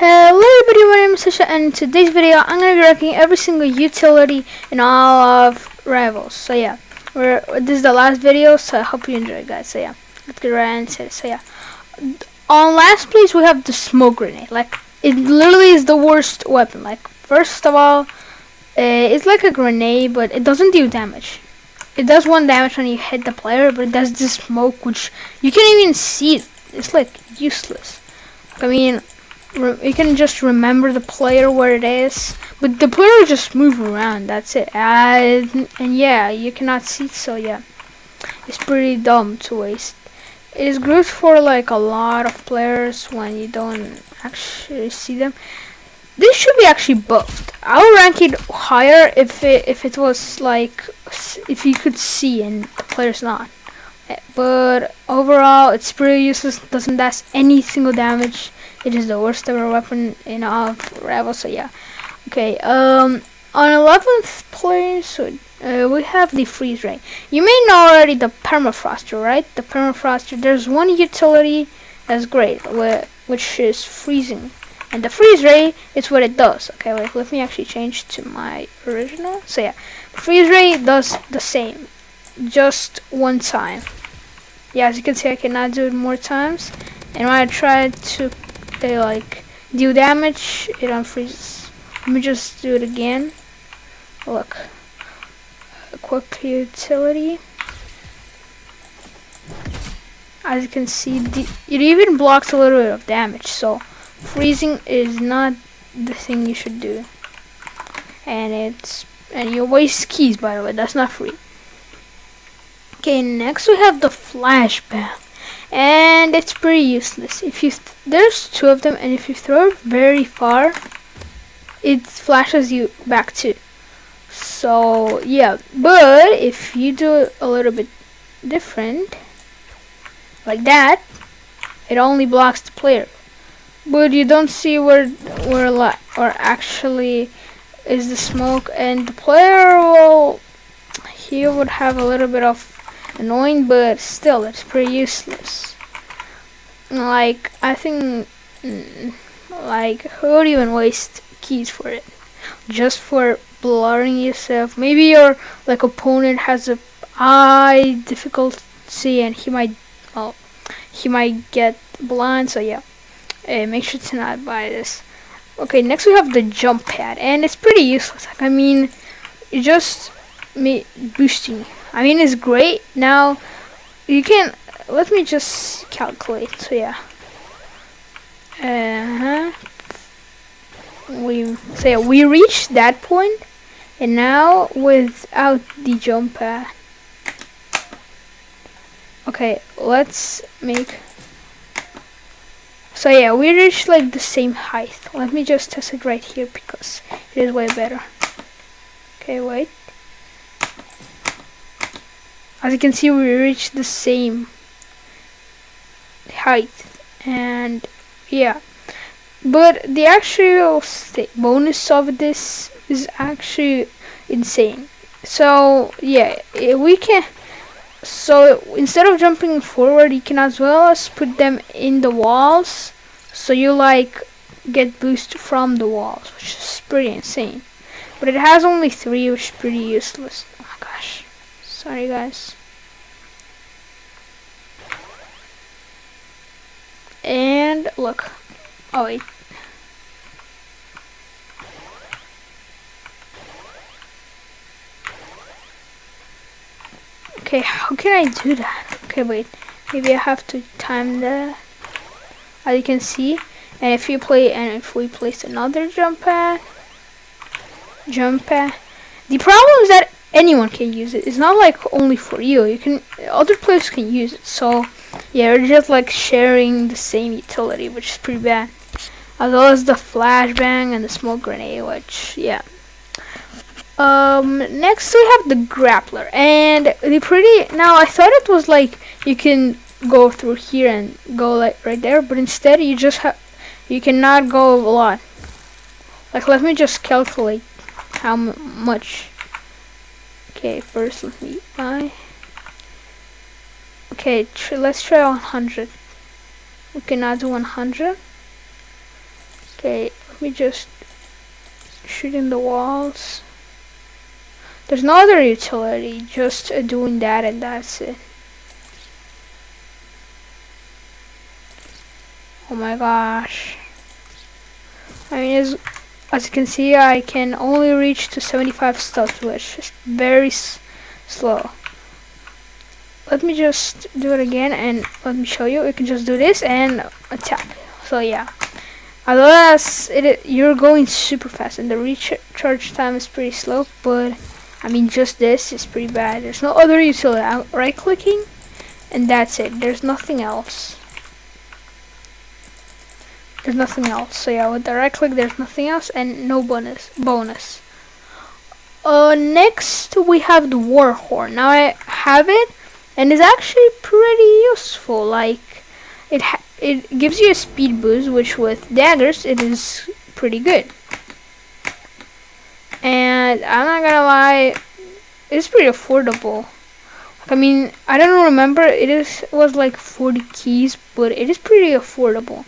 Hello everybody, my name is Sasha, and in today's video I'm going to be ranking every single utility in all of Rivals. So yeah, this is the last video, so I hope you enjoy, guys. So yeah, let's get right into it. So yeah, on last place we have the smoke grenade. Like, it literally is the worst weapon. Like, first of all, it's like a grenade, but it doesn't do damage. It does 1 damage when you hit the player, but it does this smoke which you can't even see it. It's like useless. I mean, you can just remember the player where it is, but the player will just move around. That's it. And yeah, you cannot see it, so yeah, it's pretty dumb to waste. It is good for like a lot of players when you don't actually see them. This should be actually buffed. I would rank it higher if it was like if you could see and the player's not. But overall, it's pretty useless. Doesn't dash any single damage. It is the worst ever weapon in all of Rebel. So yeah. Okay. On 11th place, so we have the freeze ray. You may know already the permafroster, right? The permafroster. There's one utility that's great, which is freezing, and the freeze ray is what it does. Okay, wait. Let me actually change to my original. So yeah, the freeze ray does the same, just 1 time. Yeah, as you can see, I cannot do it more times. And when I try to like do damage, it unfreezes. Let me just do it again. Look, a quick utility. As you can see, it even blocks a little bit of damage. So freezing is not the thing you should do. And you waste keys, by the way. That's not free. Okay, next we have the flashbang, and it's pretty useless. If you there's 2 of them, and if you throw it very far, it flashes you back too. So yeah, but if you do it a little bit different, like that, it only blocks the player. But you don't see where actually is the smoke, and the player he would have a little bit of annoying, but still it's pretty useless. Like, I think like, who would even waste keys for it? Just for blurring yourself. Maybe your like opponent has a eye difficulty and he might get blind, so yeah, make sure to not buy this. Okay, next we have the jump pad, and it's pretty useless. Like, I mean, it just boosting. I mean, it's great. Now you can let me just calculate. So yeah, we reached that point, and now without the jump pad. Okay, let's make. So yeah, we reached like the same height. Let me just test it right here because it is way better. Okay, wait. As you can see, we reached the same height, and yeah, but the actual bonus of this is actually insane. So yeah, we can. So instead of jumping forward, you can as well as put them in the walls. So you like get boost from the walls, which is pretty insane. But it has only 3, which is pretty useless. Oh my gosh. Sorry, guys. And look. Oh, wait. Okay, how can I do that? Okay, wait. Maybe I have to time that. As you can see. And if we place another jump pad. The problem is that anyone can use it. It's not like only for you. Other players can use it. So yeah, we're just like sharing the same utility, which is pretty bad. As well as the flashbang and the smoke grenade, which yeah. Next we have the grappler, and now I thought it was like you can go through here and go like right there, but instead you cannot go a lot. Like, let me just calculate how much. Okay, first let me buy. Okay, let's try 100. We cannot do 100. Okay, let me just shoot in the walls. There's no other utility, just doing that and that's it. Oh my gosh. I mean, as you can see, I can only reach to 75 stealth, which is very slow. Let me just do it again and let me show you. You can just do this and attack. So yeah. Otherwise, you're going super fast and the recharge time is pretty slow, but I mean just this is pretty bad. There's no other utility. I'm right clicking and that's it. There's nothing else. There's nothing else. So yeah, with the right click there's nothing else and no bonus. Next we have the war horn. Now I have it and it's actually pretty useful. Like it gives you a speed boost, which with daggers it is pretty good. And I'm not gonna lie, it's pretty affordable. I mean, I don't remember, it was like 40 keys, but it is pretty affordable.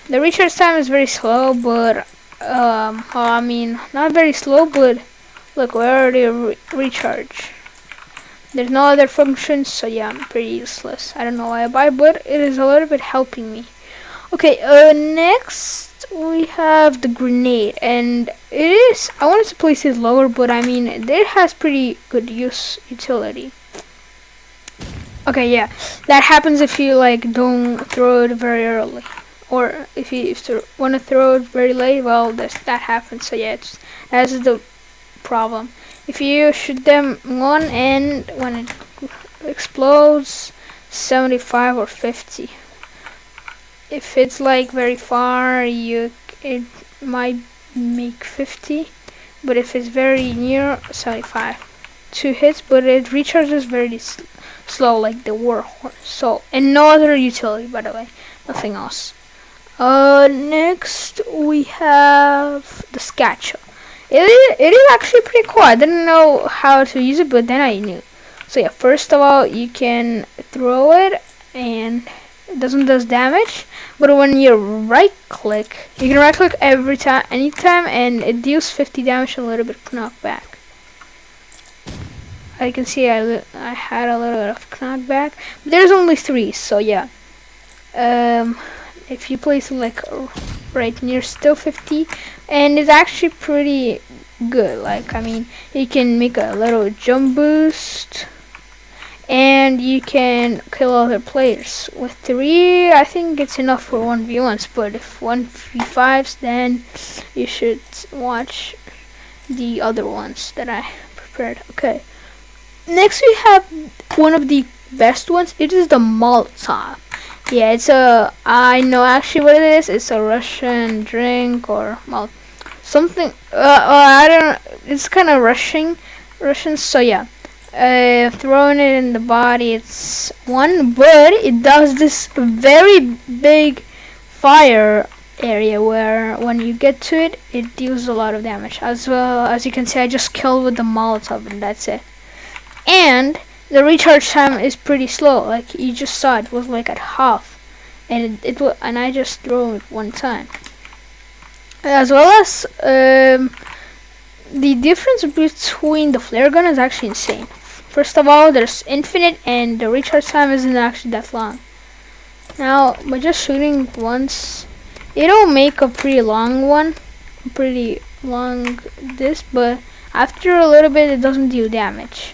The recharge time is very slow, but I mean, not very slow, but look, we already recharge. There's no other functions, so yeah, I'm pretty useless. I don't know why I buy, but it is a little bit helping me. Okay, next we have the grenade, and I wanted to place it lower, but I mean, it has pretty good utility. Okay, yeah, that happens if you like don't throw it very early, or if you want to throw it very late. Well, that happens. So yeah, that's the problem. If you shoot them one and when it explodes, 75 or 50. If it's like very far, it might make 50, but if it's very near, 75. 2 hits, but it recharges very slow, like the war horse. So, and no other utility, by the way, nothing else. Next we have the Scatcha. It is actually pretty cool. I didn't know how to use it, but then I knew. So yeah, first of all, you can throw it and it doesn't do damage, but when you right click, you can right click anytime, and it deals 50 damage and a little bit of knockback. I can see I had a little bit of knockback, but there's only 3, so yeah. If you place it like right near still 50, and it's actually pretty good. Like, I mean, you can make a little jump boost and you can kill other players. With 3, I think it's enough for 1v1s, but if 1v5s, then you should watch the other ones that I prepared. Okay, next we have one of the best ones. It is the Molotov. Yeah, I know actually what it is. It's a Russian drink or, well, something, I don't know, it's kind of Russian, so yeah. Throwing it in the body, it's one, but it does this very big fire area where when you get to it, it deals a lot of damage. As well, as you can see, I just killed with the Molotov and that's it. And the recharge time is pretty slow. Like you just saw, it was like at half, and and I just threw it one time. As well as the difference between the flare gun is actually insane. First of all, there's infinite, and the recharge time isn't actually that long. Now, by just shooting once, it'll make a pretty long one, but after a little bit, it doesn't do damage.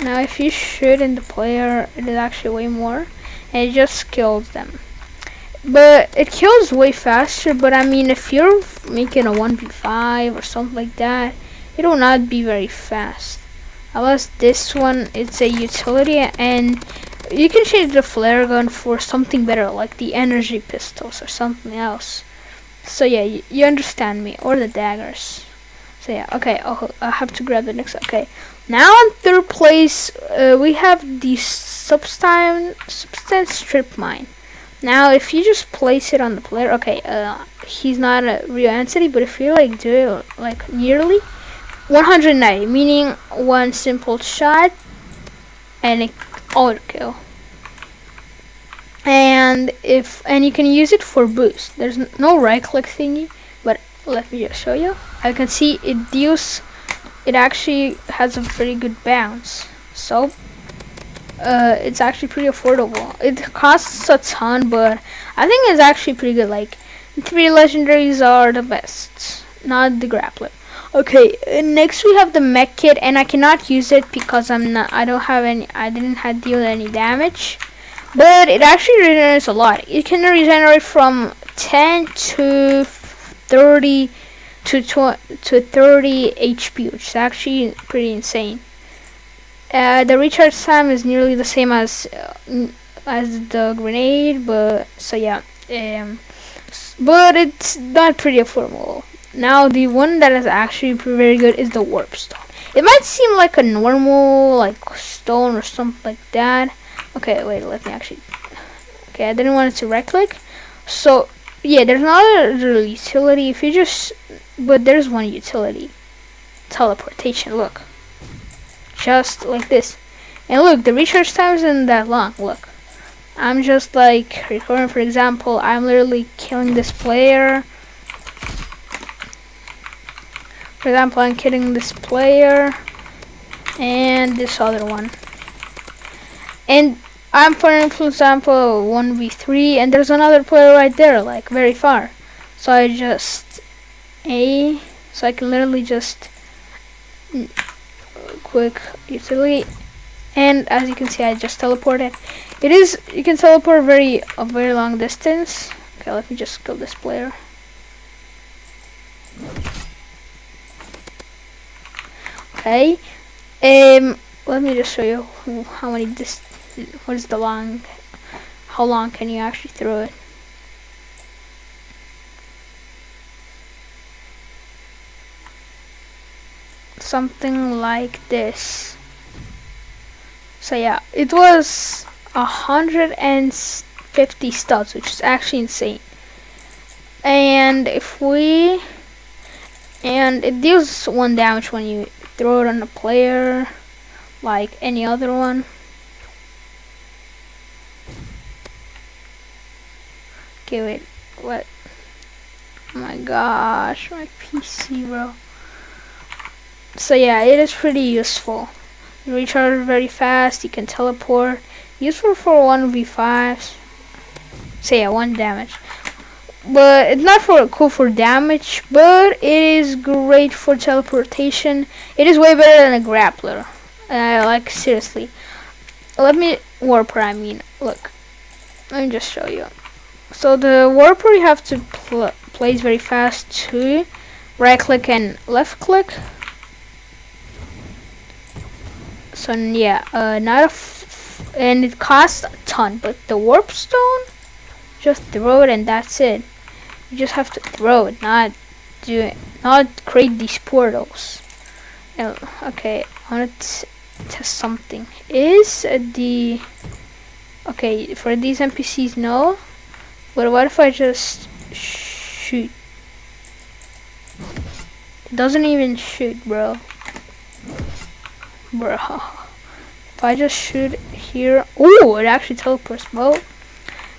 Now if you shoot in the player, it is actually way more, and it just kills them. But it kills way faster, but I mean, if you're making a 1v5 or something like that, it will not be very fast. Unless this one, it's a utility, and you can change the flare gun for something better, like the energy pistols or something else. So yeah, you understand me, or the daggers. So yeah, okay, I have to grab the next. Okay, now in 3rd place, we have the substance strip mine. Now, if you just place it on the player, okay, he's not a real entity, but if you like do it like nearly 190, meaning one simple shot and it auto kill. and you can use it for boost. There's no right click thingy, but let me just show you. I can see it actually has a very good bounce, so it's actually pretty affordable. It costs a ton, but I think it's actually pretty good. Like, the 3 legendaries are the best, not the grappler. Okay, next we have the mech kit, and I cannot use it because I didn't have deal any damage. But it actually regenerates a lot. It can regenerate from 10 to 30 to 30 HP, which is actually pretty insane. The recharge time is nearly the same as the grenade, but so yeah, but it's not pretty affordable. Now the one that is actually very good is the warp stone. It might seem like a normal like stone or something like that. Okay, wait, let me actually. Okay, I didn't want it to right click. So yeah, there's another utility. If you just, but there's one utility, teleportation. Look. Just like this, and look, the recharge time isn't that long. Look, I'm just like recording. For example, I'm literally killing this player. For example, I'm killing this player and this other one, and I'm, for example, 1v3, and there's another player right there, like very far. So I just so I can literally just quick utility, and as you can see, I just teleported. You can teleport a very long distance. Okay, let me just kill this player. Okay, let me just show you how long can you actually throw it. Something like this. So yeah, it was 150 studs, which is actually insane. And it deals 1 damage when you throw it on a player, like any other one. Okay, wait, what? Oh my gosh, my PC, bro. So yeah, it is pretty useful. You recharge very fast, you can teleport. Useful for 1v5s. So yeah, 1 damage. But it's not cool for damage, but it is great for teleportation. It is way better than a grappler. Like, seriously. Warper, I mean. Look, let me just show you. So the warper you have to place very fast too. Right click and left click. So yeah, and it costs a ton, but the warp stone, just throw it and that's it. You just have to throw it, not create these portals. Okay, I want to test something. Okay, for these NPCs, no. But what if I just shoot? It doesn't even shoot, bro. If I just shoot here, ooh, it actually teleports both.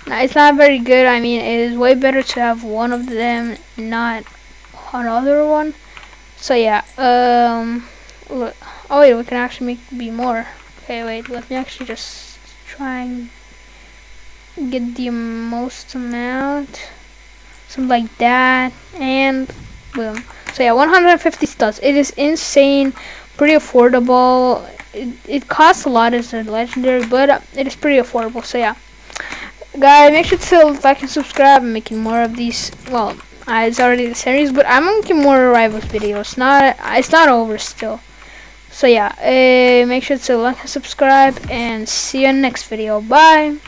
Now, it's not very good. I mean, it is way better to have one of them, not another one. So yeah, look. Oh wait, we can actually be more. Okay, wait, let me actually just try and get the most amount, something like that, and boom. So yeah, 150 studs. It is insane, pretty affordable. It costs a lot as a legendary, but it is pretty affordable. So yeah, guys, make sure to like and subscribe. I'm making more of these. Well, it's already the series, but I'm making more Rivals videos. It's not over still. So yeah, make sure to like and subscribe, and see you in the next video. Bye.